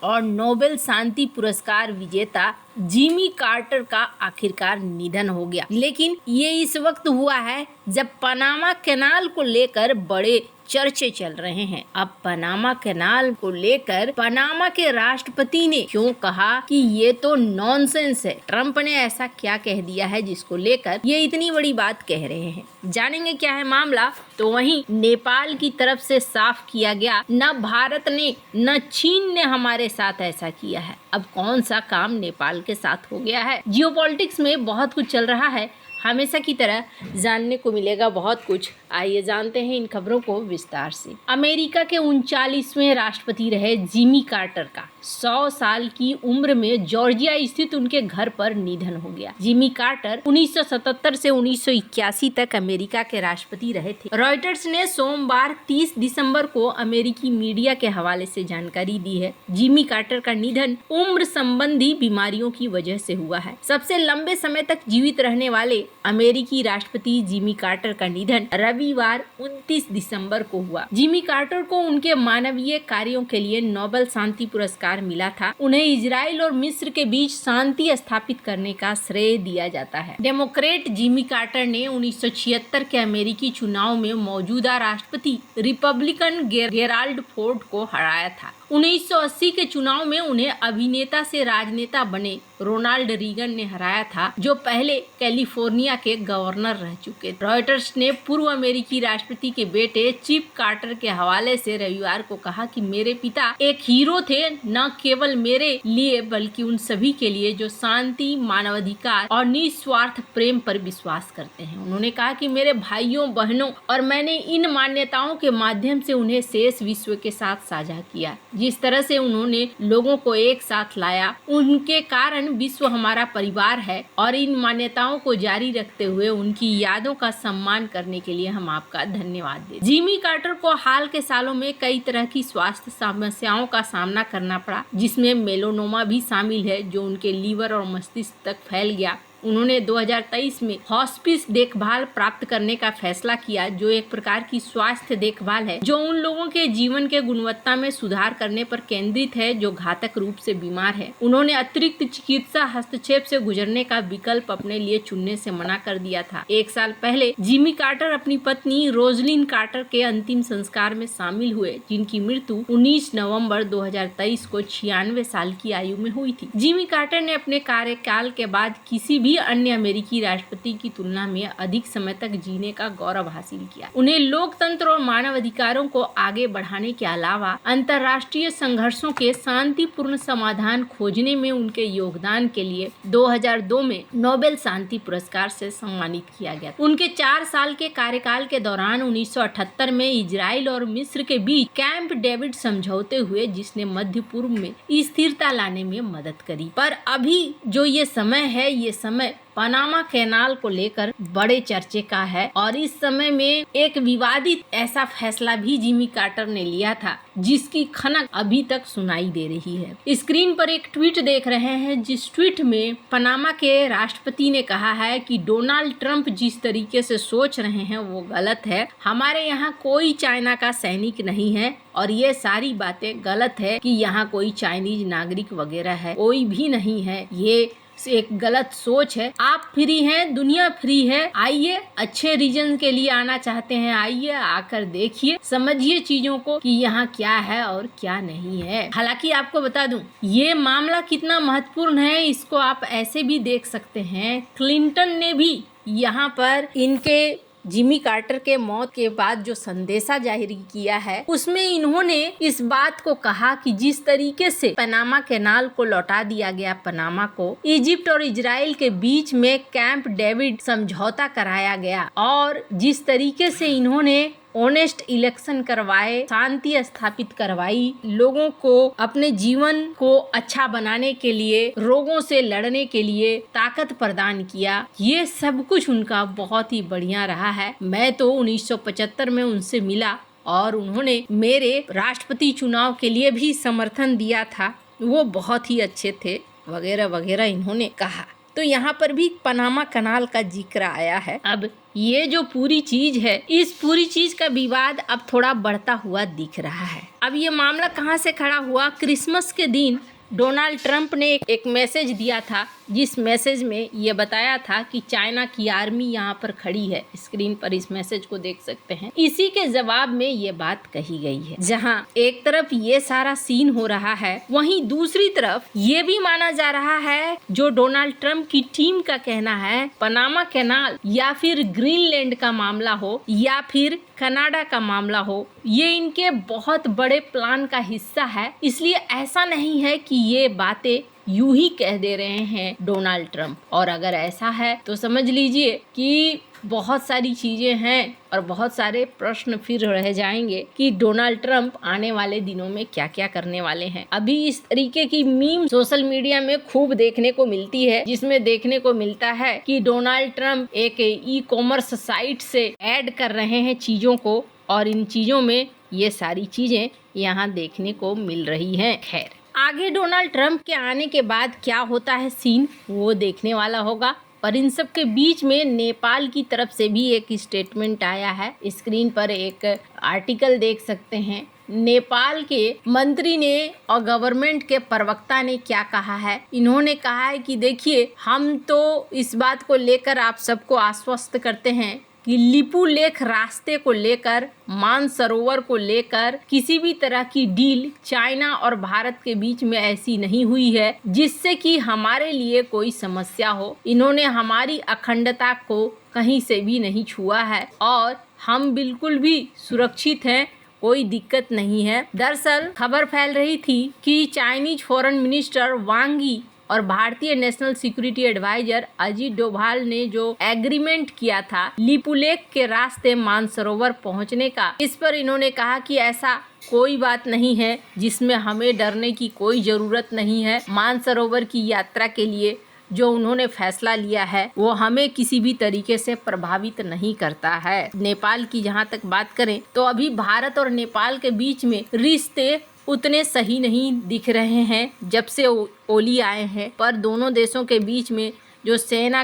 और नोबेल शांति पुरस्कार विजेता जिमी कार्टर का आखिरकार निधन हो गया। लेकिन ये इस वक्त हुआ है जब पनामा कैनाल को लेकर बड़े चर्चे चल रहे हैं। अब पनामा कैनाल को लेकर पनामा के राष्ट्रपति ने क्यों कहा कि ये तो नॉनसेंस है, ट्रम्प ने ऐसा क्या कह दिया है जिसको लेकर ये इतनी बड़ी बात कह रहे हैं। जानेंगे क्या है मामला। तो वहीं नेपाल की तरफ से साफ किया गया, न भारत ने न चीन ने हमारे साथ ऐसा किया है। अब कौन सा काम नेपाल के साथ हो गया है। जियोपॉलिटिक्स में बहुत कुछ चल रहा है, हमेशा की तरह जानने को मिलेगा बहुत कुछ। आइए जानते हैं इन खबरों को विस्तार से। अमेरिका के 39वें राष्ट्रपति रहे जिमी कार्टर का 100 साल की उम्र में जॉर्जिया स्थित उनके घर पर निधन हो गया। जिमी कार्टर 1977 से 1981 तक अमेरिका के राष्ट्रपति रहे थे। रॉयटर्स ने सोमवार 30 दिसंबर को अमेरिकी मीडिया के हवाले से जानकारी दी है। जिमी कार्टर का निधन उम्र संबंधी बीमारियों की वजह से हुआ है। सबसे लंबे समय तक जीवित रहने वाले अमेरिकी राष्ट्रपति जिमी कार्टर का निधन रविवार 29 दिसंबर को हुआ। जिमी कार्टर को उनके मानवीय कार्यों के लिए नोबेल शांति पुरस्कार मिला था। उन्हें इजराइल और मिस्र के बीच शांति स्थापित करने का श्रेय दिया जाता है। डेमोक्रेट जिमी कार्टर ने 1976 के अमेरिकी चुनाव में मौजूदा राष्ट्रपति रिपब्लिकन गेराल्ड फोर्ड को हराया था। 1980 के चुनाव में उन्हें अभिनेता से राजनेता बने रोनाल्ड रीगन ने हराया था, जो पहले कैलिफोर्निया के गवर्नर रह चुके। रॉयटर्स ने पूर्व अमेरिकी राष्ट्रपति के बेटे चिप कार्टर के हवाले से रविवार को कहा कि मेरे पिता एक हीरो थे, न केवल मेरे लिए बल्कि उन सभी के लिए जो शांति, मानवाधिकार और निस्वार्थ प्रेम पर विश्वास करते हैं। उन्होंने कहा कि मेरे भाइयों बहनों और मैंने इन मान्यताओं के माध्यम से उन्हें शेष विश्व के साथ साझा किया। जिस तरह से उन्होंने लोगों को एक साथ लाया, उनके कारण विश्व हमारा परिवार है और इन मान्यताओं को जारी रखते हुए उनकी यादों का सम्मान करने के लिए हम आपका धन्यवाद देते हैं। जिमी कार्टर को हाल के सालों में कई तरह की स्वास्थ्य समस्याओं का सामना करना पड़ा, जिसमें मेलानोमा भी शामिल है, जो उनके लीवर और मस्तिष्क तक फैल गया। उन्होंने 2023 में हॉस्पिस देखभाल प्राप्त करने का फैसला किया, जो एक प्रकार की स्वास्थ्य देखभाल है जो उन लोगों के जीवन के गुणवत्ता में सुधार करने पर केंद्रित है जो घातक रूप से बीमार है। उन्होंने अतिरिक्त चिकित्सा हस्तक्षेप से गुजरने का विकल्प अपने लिए चुनने से मना कर दिया था। एक साल पहले जिमी कार्टर अपनी पत्नी रोजलिन कार्टर के अंतिम संस्कार में शामिल हुए, जिनकी मृत्यु 19 नवंबर 2023 को 96 साल की आयु में हुई थी। जिमी कार्टर ने अपने कार्यकाल के बाद किसी भी अन्य अमेरिकी राष्ट्रपति की तुलना में अधिक समय तक जीने का गौरव हासिल किया। उन्हें लोकतंत्र और मानव अधिकारों को आगे बढ़ाने के अलावा अंतर्राष्ट्रीय संघर्षों के शांतिपूर्ण समाधान खोजने में उनके योगदान के लिए 2002 में नोबेल शांति पुरस्कार से सम्मानित किया गया। उनके 4 साल के कार्यकाल के दौरान 1978 में इजराइल और मिस्र के बीच कैंप डेविड समझौते हुए, जिसने मध्य पूर्व में स्थिरता लाने में मदद करी। पर अभी जो ये समय है, ये समय पनामा कैनाल को लेकर बड़े चर्चे का है और इस समय में एक विवादित ऐसा फैसला भी जिमी कार्टर ने लिया था, जिसकी खनक अभी तक सुनाई दे रही है। स्क्रीन पर एक ट्वीट देख रहे हैं, जिस ट्वीट में पनामा के राष्ट्रपति ने कहा है कि डोनाल्ड ट्रंप जिस तरीके से सोच रहे हैं वो गलत है। हमारे यहाँ कोई चाइना का सैनिक नहीं है और ये सारी बातें गलत है कि यहाँ कोई चाइनीज नागरिक वगैरह है, कोई भी नहीं है। ये एक गलत सोच है। आप फ्री हैं, दुनिया फ्री है। आइए, अच्छे रीजन के लिए आना चाहते हैं, आइए, आकर देखिए, समझिए चीजों को कि यहाँ क्या है और क्या नहीं है। हालांकि आपको बता दूं, ये मामला कितना महत्वपूर्ण है इसको आप ऐसे भी देख सकते हैं। क्लिंटन ने भी यहाँ पर इनके जिमी कार्टर के मौत के बाद जो संदेशा जारी किया है, उसमें इन्होंने इस बात को कहा कि जिस तरीके से पनामा कैनाल को लौटा दिया गया, पनामा को इजिप्ट और इजराइल के बीच में कैंप डेविड समझौता कराया गया और जिस तरीके से इन्होंने ऑनेस्ट इलेक्शन करवाए, शांति स्थापित करवाई, लोगों को अपने जीवन को अच्छा बनाने के लिए, रोगों से लड़ने के लिए ताकत प्रदान किया, ये सब कुछ उनका बहुत ही बढ़िया रहा है। मैं तो 1975 में उनसे मिला और उन्होंने मेरे राष्ट्रपति चुनाव के लिए भी समर्थन दिया था, वो बहुत ही अच्छे थे, वगैरह वगैरह इन्होंने कहा। तो यहाँ पर भी पनामा कनाल का जिक्र आया है। अब ये जो पूरी चीज है, इस पूरी चीज का विवाद अब थोड़ा बढ़ता हुआ दिख रहा है। अब ये मामला कहाँ से खड़ा हुआ? क्रिसमस के दिन डोनाल्ड ट्रंप ने एक मैसेज दिया था, जिस मैसेज में ये बताया था कि चाइना की आर्मी यहाँ पर खड़ी है। स्क्रीन पर इस मैसेज को देख सकते हैं। इसी के जवाब में ये बात कही गई है। जहाँ एक तरफ ये सारा सीन हो रहा है, वहीं दूसरी तरफ ये भी माना जा रहा है, जो डोनाल्ड ट्रंप की टीम का कहना है, पनामा कैनाल या फिर ग्रीनलैंड का मामला हो या फिर कनाडा का मामला हो, ये इनके बहुत बड़े प्लान का हिस्सा है। इसलिए ऐसा नहीं है कि ये बातें यूं ही कह दे रहे हैं डोनाल्ड ट्रंप। और अगर ऐसा है तो समझ लीजिए कि बहुत सारी चीजें हैं और बहुत सारे प्रश्न फिर रह जाएंगे कि डोनाल्ड ट्रंप आने वाले दिनों में क्या क्या करने वाले हैं। अभी इस तरीके की मीम सोशल मीडिया में खूब देखने को मिलती है, जिसमें देखने को मिलता है कि डोनाल्ड ट्रंप एक ई कॉमर्स साइट से ऐड कर रहे हैं चीजों को, और इन चीजों में ये सारी चीजें यहाँ देखने को मिल रही हैं। खैर, आगे डोनाल्ड ट्रंप के आने के बाद क्या होता है सीन, वो देखने वाला होगा। और इन सब के बीच में नेपाल की तरफ से भी एक स्टेटमेंट आया है। स्क्रीन पर एक आर्टिकल देख सकते हैं। नेपाल के मंत्री ने और गवर्नमेंट के प्रवक्ता ने क्या कहा है? इन्होंने कहा है कि देखिए, हम तो इस बात को लेकर आप सबको आश्वस्त करते हैं कि लिपू लेख रास्ते को लेकर, मानसरोवर को लेकर किसी भी तरह की डील चाइना और भारत के बीच में ऐसी नहीं हुई है जिससे कि हमारे लिए कोई समस्या हो। इन्होंने हमारी अखंडता को कहीं से भी नहीं छुआ है और हम बिल्कुल भी सुरक्षित हैं, कोई दिक्कत नहीं है। दरअसल खबर फैल रही थी कि चाइनीज फॉरेन मिनिस्टर वांग यी और भारतीय national security advisor Ajit Doval ने जो एग्रीमेंट किया था लिपुलेख के रास्ते मानसरोवर पहुंचने का, इस पर इन्होंने कहा कि ऐसा कोई बात नहीं है जिसमें हमें डरने की कोई जरूरत नहीं है। मानसरोवर की यात्रा के लिए जो उन्होंने फैसला लिया है वो हमें किसी भी तरीके से प्रभावित नहीं करता है। नेपाल की जहां तक बात करें तो अभी भारत और नेपाल के बीच में रिश्ते उतने सही नहीं दिख रहे हैं जब से ओली आए हैं, पर दोनों देशों के बीच में जो सेना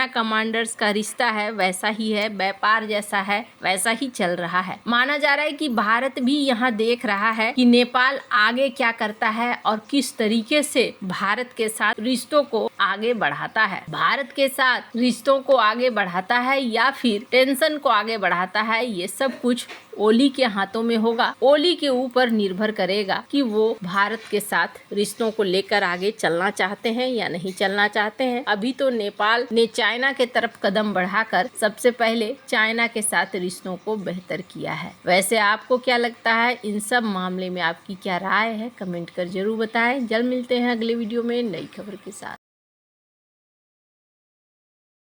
कमांडर्स का रिश्ता है वैसा ही है, व्यापार जैसा है वैसा ही चल रहा है। माना जा रहा है कि भारत भी यहाँ देख रहा है कि नेपाल आगे क्या करता है और किस तरीके से भारत के साथ रिश्तों को आगे बढ़ाता है। भारत के साथ रिश्तों को आगे बढ़ाता है या फिर टेंशन को आगे बढ़ाता है, ये सब कुछ ओली के हाथों में होगा। ओली के ऊपर निर्भर करेगा कि वो भारत के साथ रिश्तों को लेकर आगे चलना चाहते हैं या नहीं चलना चाहते हैं। अभी तो नेपाल ने चाइना के तरफ कदम बढ़ाकर सबसे पहले चाइना के साथ रिश्तों को बेहतर किया है। वैसे आपको क्या लगता है इन सब मामले में, आपकी क्या राय है? कमेंट कर जरूर बताएं। जल्द मिलते हैं अगले वीडियो में नई खबर के साथ।